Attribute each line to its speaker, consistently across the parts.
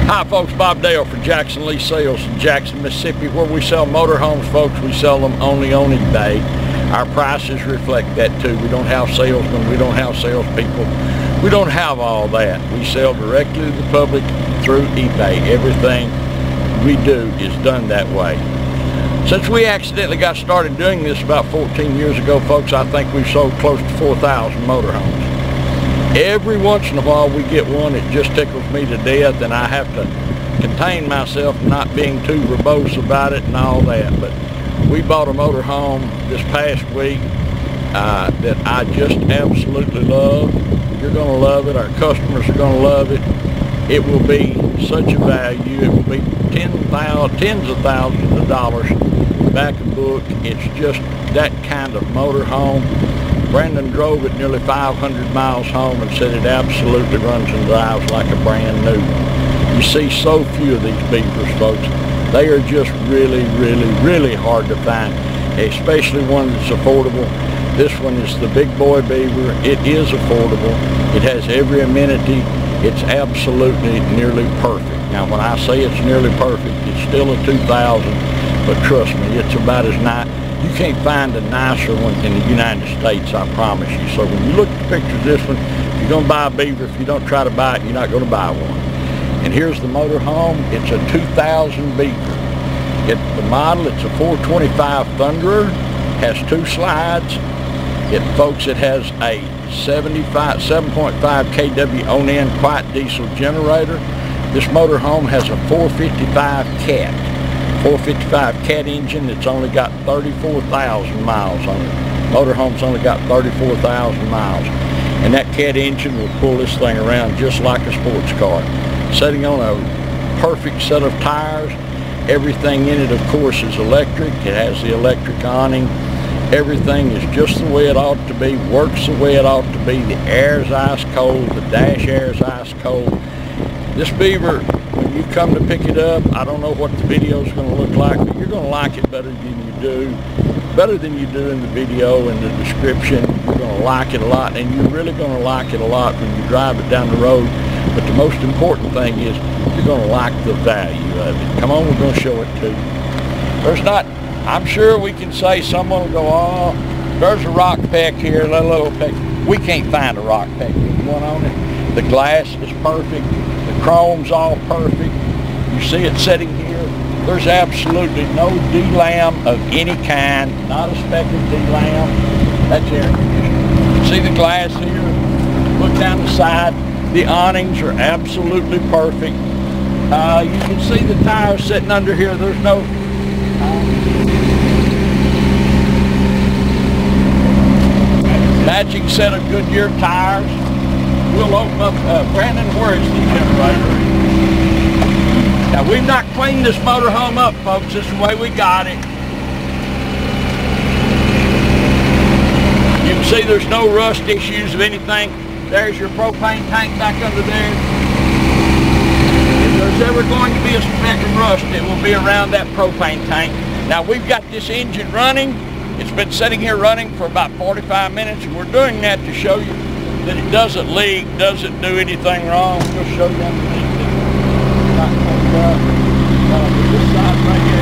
Speaker 1: Hi folks, Bob Dale for Jackson Lee Sales in Jackson, Mississippi, where we sell motorhomes, folks. We sell them only on eBay. Our prices reflect that too. We don't have salesmen, we don't have salespeople, we don't have all that. We sell directly to the public through eBay. Everything we do is done that way. Since we accidentally got started doing this about 14 years ago, folks, I think we've sold close to 4,000 motorhomes. Every once in a while we get one that just tickles me to death, and I have to contain myself not being too verbose about it and all that. But we bought a motorhome this past week that I just absolutely love. You're going to love it. Our customers are going to love it. It will be such a value. It will be tens of thousands of dollars back in book. It's just that kind of motorhome. Brandon drove it nearly 500 miles home and said it absolutely runs and drives like a brand new one. You see so few of these Beavers, folks. They are just really, really, really hard to find, especially one that's affordable. This one is the big boy Beaver. It is affordable. It has every amenity. It's absolutely nearly perfect. Now, when I say it's nearly perfect, it's still a 2000, but trust me, it's about as nice. You can't find a nicer one in the United States, I promise you. So when you look at the pictures of this one, if you're going to buy a Beaver, if you don't try to buy it, you're not going to buy one. And here's the motorhome. It's a 2000 Beaver. The model, it's a 425 Thunderer, has 2 slides. Folks, it has a 7.5 kW on-end quiet diesel generator. This motorhome has a 455 cat. 455 cat engine. It's only got 34,000 miles on it. Motorhome's only got 34,000 miles. And that cat engine will pull this thing around just like a sports car. Sitting on a perfect set of tires. Everything in it, of course, is electric. It has the electric awning. Everything is just the way it ought to be, works the way it ought to be. The air's ice cold, the dash air's ice cold. This Beaver, when you come to pick it up, I don't know what the video is going to look like, but you're going to like it better than you do in the video and the description. You're going to like it a lot, and you're really going to like it a lot when you drive it down the road. But the most important thing is you're going to like the value of it. Come on, we're going to show it to you. There's not, I'm sure we can say someone will go, oh, there's a rock peck here, a little peck. We can't find a rock peck. There's one on it. The glass is perfect. The chrome's all perfect. You see it sitting here. There's absolutely no D-lam of any kind, not a speck of D-lam. That's air conditioning. See the glass here? Look down the side. The awnings are absolutely perfect. You can see the tires sitting under here. There's no matching set of Goodyear tires. We'll open up, Brandon, where is the generator? Now, we've not cleaned this motorhome up, folks. This is the way we got it. You can see there's no rust issues of anything. There's your propane tank back under there. If there's ever going to be a speck of rust, it will be around that propane tank. Now, we've got this engine running. It's been sitting here running for about 45 minutes, and we're doing that to show you that it doesn't leak, doesn't do anything wrong. We'll show you underneath it. This side right here.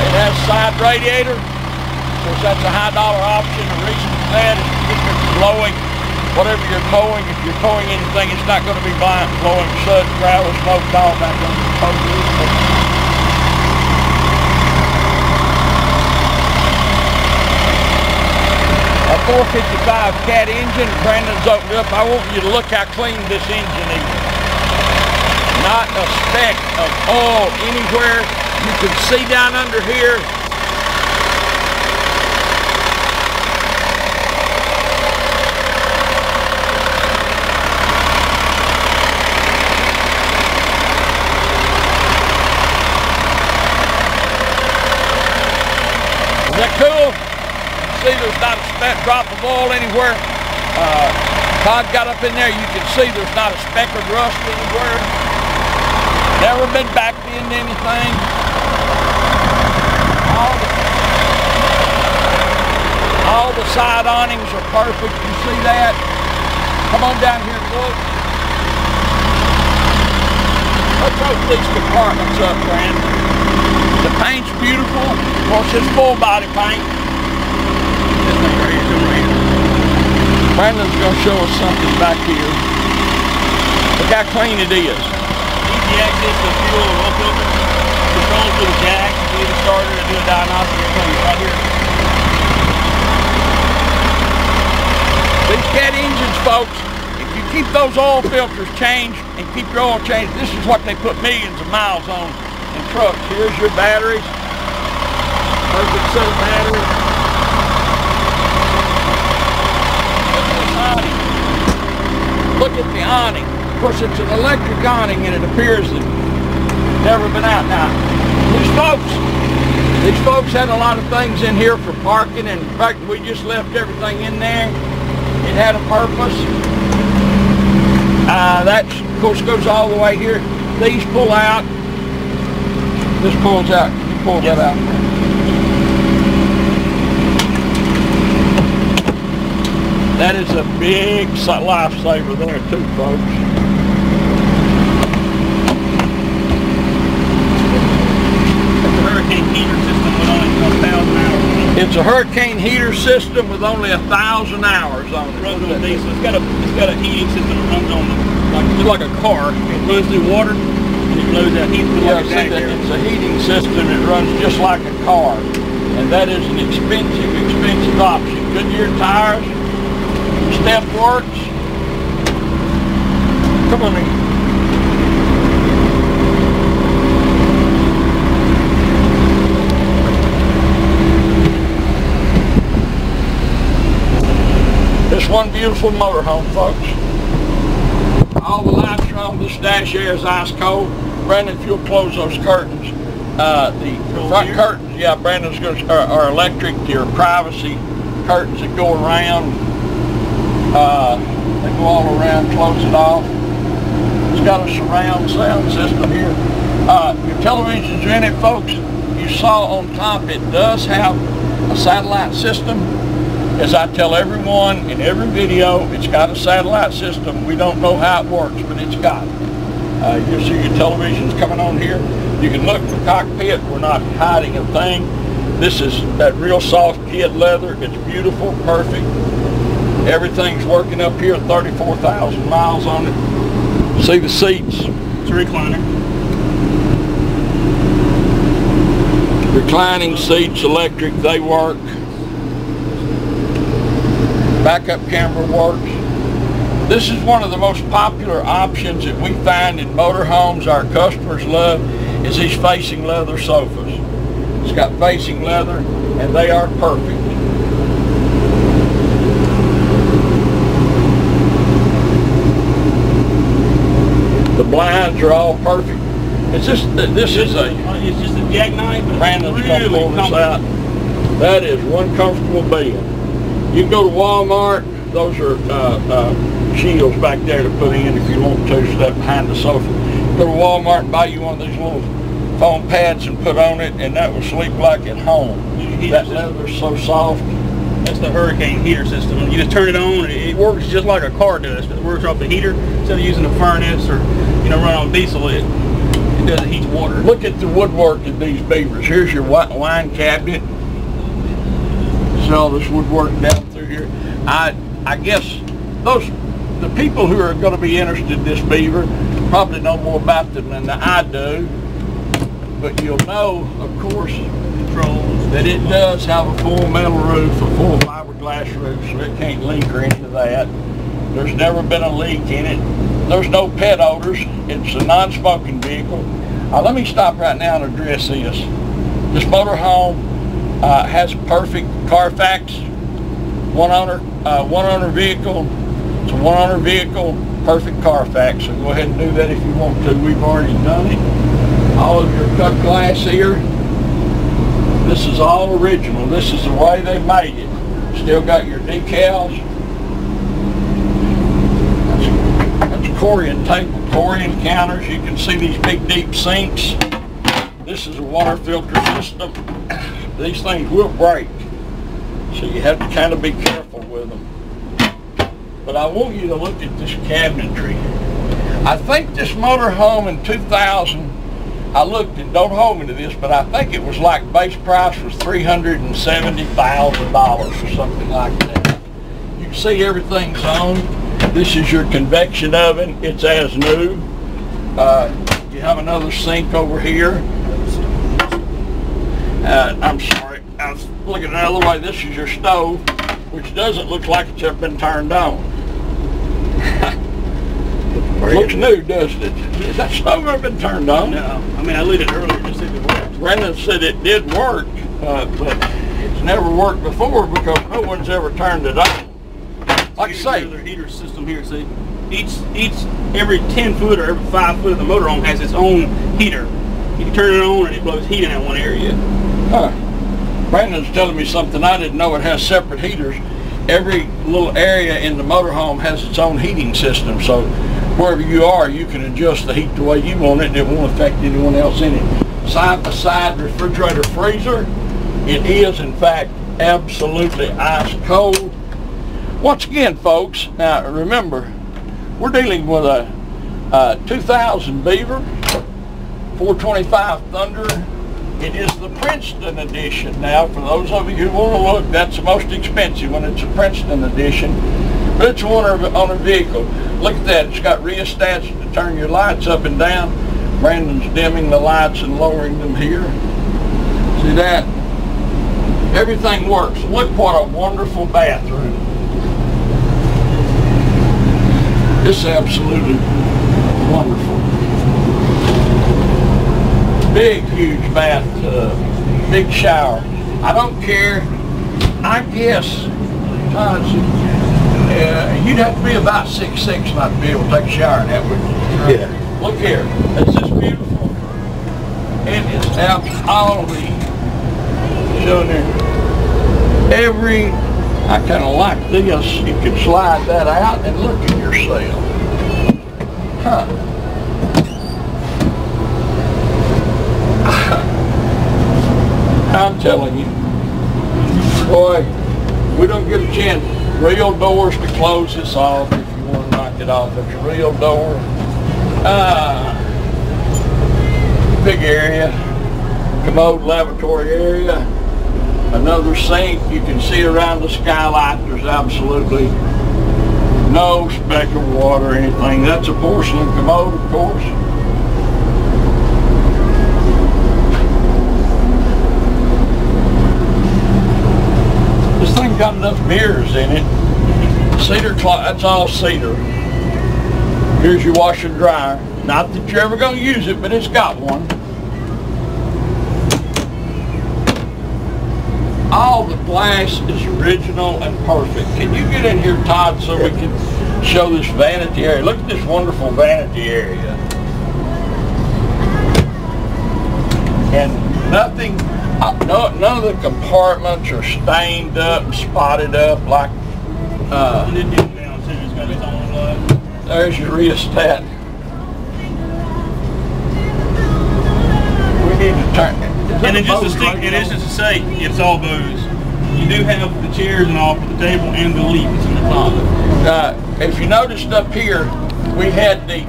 Speaker 1: It has side radiator. Of course, that's a high dollar option. The reason for that is to keep it from blowing. Whatever you're towing, if you're towing anything, it's not going to be blowing suds, gravel, smoke, all back on the tow. A 455 cat engine. Brandon's opened up. I want you to look how clean this engine is. Not a speck of oil anywhere. You can see down under here. Is that cool? See, there's not a speck drop of oil anywhere. Todd got up in there. You can see there's not a speck of rust anywhere. Never been backed into anything. All the side awnings are perfect. You see that? Come on down here and look. Let's open these compartments up, Brandon. The paint's beautiful. Of course, it's full body paint. This thing right here, come right here. Brandon's going to show us something back here. Look how clean it is.
Speaker 2: Easy access to fuel and oil filter. Controls to the jack. If you need a starter to do a diagnostic, everything right here.
Speaker 1: These cat engines, folks, if you keep those oil filters changed and keep your oil changed, this is what they put millions of miles on in trucks. Here's your batteries. Perfect set of batteries. Look at the awning. Of course, it's an electric awning, and it appears that it's never been out now. These folks had a lot of things in here for parking, and in fact, we just left everything in there. It had a purpose. That, of course, goes all the way here. These pull out. This pulls out. Can you pull that out? That is a big lifesaver there too, folks.
Speaker 2: It's a hurricane heater system with only 1,000 hours.
Speaker 1: It's a hurricane heater system with only 1,000 hours on it.
Speaker 2: It runs on diesel. It's got a heating system that runs on just like a car. It runs through water and it blows out heat.
Speaker 1: It's a heating system. It runs just like a car, and that is an expensive option. Goodyear tires. Step works. Come on in. This one beautiful motorhome, folks. All the lights are on. This dash air is ice cold. Brandon, if you'll close those curtains. The front curtains, yeah, Brandon's going to are electric. Your privacy curtains that go around. They go all around, close it off. It's got a surround sound system here. Your television's in it, folks. You saw on top it does have a satellite system. As I tell everyone in every video, it's got a satellite system. We don't know how it works, but it's got it. You'll see your television's coming on here. You can look in the cockpit. We're not hiding a thing. This is that real soft kid leather. It's beautiful, perfect. Everything's working up here, 34,000 miles on it. See the seats?
Speaker 2: It's a recliner.
Speaker 1: Reclining seats, electric, they work. Backup camera works. This is one of the most popular options that we find in motorhomes our customers love is these facing leather sofas. It's got facing leather and they are perfect. The blinds are all perfect. It's just
Speaker 2: a jackknife.
Speaker 1: Brandon's really going to pull this out. That is one comfortable bed. You can go to Walmart. Those are shields back there to put in if you want to, step behind the sofa. Go to Walmart and buy you one of these little foam pads and put on it, and that will sleep like at home. That leather's so soft.
Speaker 2: That's the hurricane heater system. You just turn it on, it works just like a car does. It works off the heater instead of using a furnace or run on diesel. It does, it heats water.
Speaker 1: Look at the woodwork of these Beavers. Here's your wine cabinet. See all this woodwork down through here. I guess the people who are going to be interested in this Beaver probably know more about them than I do. But you'll know, of course, that it does have a full metal roof, a full fiberglass roof, so it can't leak or any of that. There's never been a leak in it. There's no pet odors. It's a non-smoking vehicle. Let me stop right now and address this. This motorhome has a perfect Carfax, one owner vehicle. It's a one owner vehicle, perfect Carfax. So go ahead and do that if you want to. We've already done it. All of your cut glass here. This is all original. This is the way they made it. Still got your decals. That's Corian table, Corian counters. You can see these big deep sinks. This is a water filter system. These things will break, so you have to kind of be careful with them. but I want you to look at this cabinetry. I think this motorhome in 2000, I looked, and don't hold me to this, but I think it was like base price was $370,000 or something like that. You can see everything's on. This is your convection oven. It's as new. You have another sink over here. I'm sorry, I was looking the other way. This is your stove, which doesn't look like it's ever been turned on. Looks new, doesn't it? Has that stove ever been turned on?
Speaker 2: No. I mean, I lit it earlier to see if it worked.
Speaker 1: Brendan said it did work, but it's never worked before because no one's ever turned it on. Like I say,
Speaker 2: another heater system here. See, every 10 foot or every 5 foot of the motorhome has its own heater. You can turn it on and it blows heat in that one area.
Speaker 1: Brandon's telling me something I didn't know. It has separate heaters. Every little area in the motorhome has its own heating system, so wherever you are, you can adjust the heat the way you want it, and it won't affect anyone else in it. Side-by-side refrigerator freezer. It is, in fact, absolutely ice cold. Once again, folks, now remember, we're dealing with a 2000 Beaver, 425 Thunder. It is the Princeton edition. Now, for those of you who want to look, that's the most expensive one. It's a Princeton edition, but it's one on a vehicle. Look at that. It's got rheostats to turn your lights up and down. Brandon's dimming the lights and lowering them here. See that? Everything works. Look what a wonderful bathroom. It's absolutely wonderful. Big, huge bathtub, big shower. I don't care. I guess you'd have to be about 6'6" not to be able to take a shower in that, wouldn't you?
Speaker 3: Yeah.
Speaker 1: Look here. Is this beautiful? It is absolutely showing there. I kind of like this. You can slide that out and look at yourself. Huh. I'm telling you, boy, we don't get a chance. Real doors to close this off if you want to knock it off. It's a real door. Big area, commode lavatory area, another sink. You can see around the skylight. There's absolutely no speck of water or anything. That's a porcelain commode, of course. This thing got enough mirrors in it. Cedar cloth, that's all cedar. Here's your washer and dryer. Not that you're ever going to use it, but it's got one. All the glass is original and perfect. Can you get in here, Todd, so we can show this vanity area? Look at this wonderful vanity area. And nothing, none of the compartments are stained up and spotted up like there's your rheostat. We need to turn it.
Speaker 2: And then just to say, it's all booze. You do have the chairs and all for the table and the leaves in the top.
Speaker 1: If you noticed up here, we had the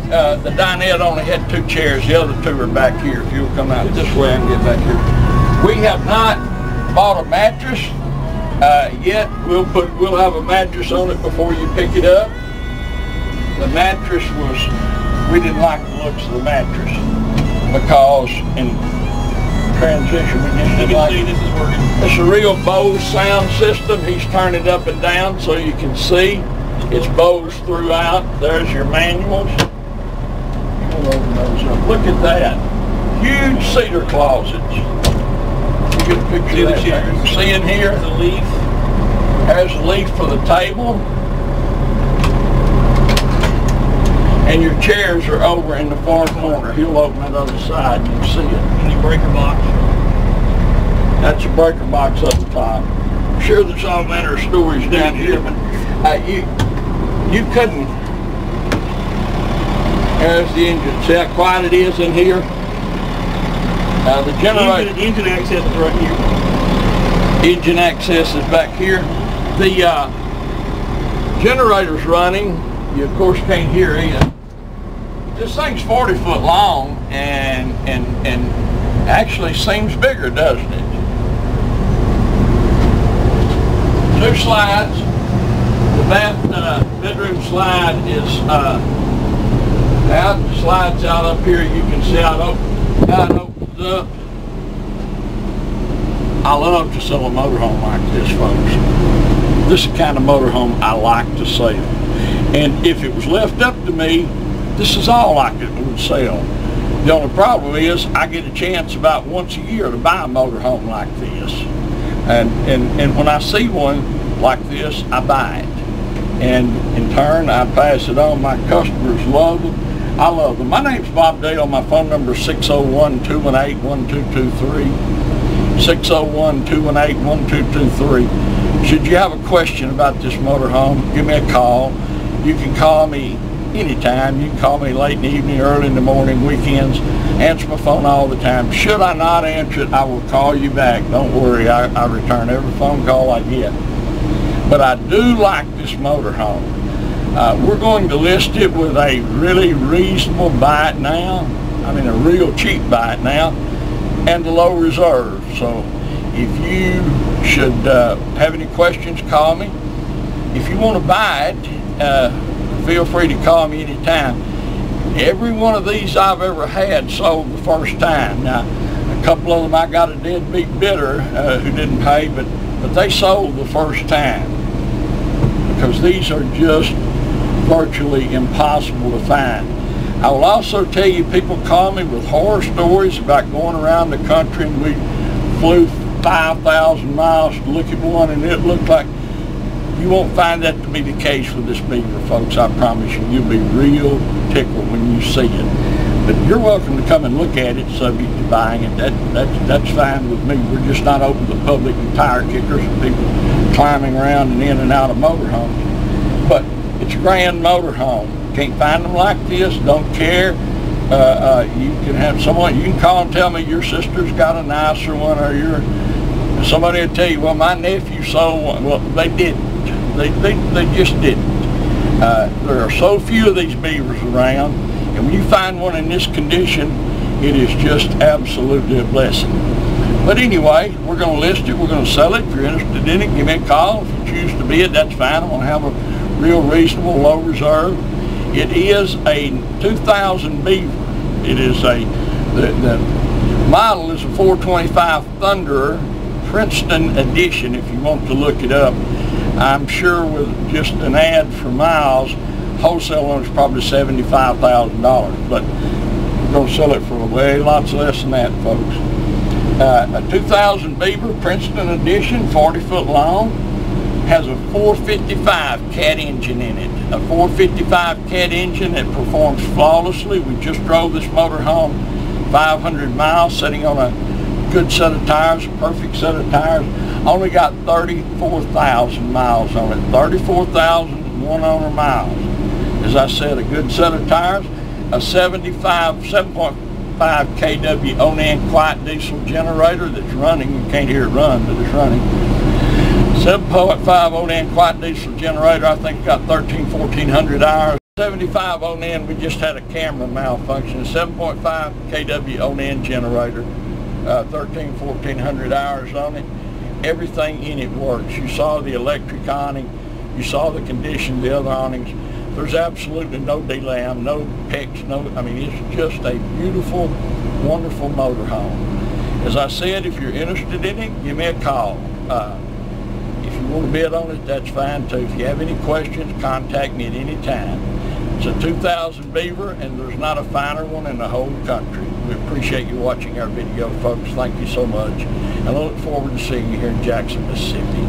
Speaker 1: dinette only had 2 chairs. The other 2 are back here. If you'll come out this way and get back here. We have not bought a mattress yet. We'll have a mattress on it before you pick it up. The mattress we didn't like the looks of the mattress because in transition we just didn't like it.
Speaker 2: This is working.
Speaker 1: It's a real Bose sound system. He's turning it up and down so you can see. It's Bose throughout. There's your manuals. Look at that. Huge cedar closets. You get a picture of that. See in here?
Speaker 2: There's a leaf.
Speaker 1: There's a leaf for the table. And your chairs are over in the far corner. He'll open that other side. You can see it.
Speaker 2: And your breaker box.
Speaker 1: That's your breaker box up the top. I'm sure there's all manner of stories down here, but you couldn't. There's the engine. See how quiet it is in here? The generator.
Speaker 2: Engine access is right here.
Speaker 1: Engine access is back here. The Generator's running. You of course can't hear it. This thing's 40 foot long and actually seems bigger, doesn't it? 2 slides. The bedroom slide is out. The slide's out up here. You can see how it opens up. I love to sell a motorhome like this, folks. This is the kind of motorhome I like to sell. And if it was left up to me, this is all I would sell. The only problem is I get a chance about once a year to buy a motorhome like this. And when I see one like this, I buy it. And in turn, I pass it on. My customers love them. I love them. My name's Bob Dale. My phone number is 601-218-1223. 601-218-1223. Should you have a question about this motorhome, give me a call. You can call me anytime. You can call me late in the evening, early in the morning, weekends. Answer my phone all the time. Should I not answer it, I will call you back. Don't worry, I return every phone call I get. But I do like this motorhome. We're going to list it with a really reasonable buy it now. I mean a real cheap buy it now. And a low reserve. So if you should have any questions, call me. If you want to buy it, feel free to call me anytime. Every one of these I've ever had sold the first time. Now, a couple of them I got a deadbeat bidder who didn't pay, but they sold the first time. Because these are just virtually impossible to find. I will also tell you, people call me with horror stories about going around the country, and we flew 5,000 miles to look at one and it looked like. You won't find that to be the case with this Beaver, folks. I promise you. You'll be real tickled when you see it. But you're welcome to come and look at it, subject to buying it. That's fine with me. We're just not open to public and tire kickers and people climbing around and in and out of motorhomes. But it's a grand motorhome. Can't find them like this, don't care. You can have someone, you can call and tell me your sister's got a nicer one, or somebody will tell you, well, my nephew sold one. Well, they didn't. They just didn't. There are so few of these Beavers around, and when you find one in this condition, it is just absolutely a blessing. But anyway, we're going to list it, we're going to sell it. If you're interested in it, give me a call. If you choose to bid, that's fine. I'm going to have a real reasonable low reserve. It is a 2000 Beaver. It is the model is a 425 Thunderer Princeton edition, if you want to look it up. I'm sure with just an ad for miles, wholesale on it's probably $75,000, but we're going to sell it for way lots less than that, folks. A 2000 Beaver Princeton edition, 40 foot long. Has a 455 cat engine in it. A 455 cat engine that performs flawlessly. We just drove this motorhome 500 miles sitting on a good set of tires, a perfect set of tires. Only got 34,000 miles on it. 34,000 one-owner miles. As I said, a good set of tires. A 7.5 kW Onan quiet diesel generator that's running. You can't hear it run, but it's running. 7.5 Onan quiet diesel generator. I think got 1,400 hours. 75 Onan, we just had a camera malfunction. 7.5 kW Onan generator. 1,400 hours on it. Everything in it works. You saw the electric awning. You saw the condition of the other awnings. There's absolutely no delam, no PEX, I mean, it's just a beautiful, wonderful motorhome. As I said, if you're interested in it, give me a call. If you want to bid on it, that's fine too. If you have any questions, contact me at any time. It's a 2000 Beaver, and there's not a finer one in the whole country. We appreciate you watching our video, folks. Thank you so much. And I look forward to seeing you here in Jackson, Mississippi.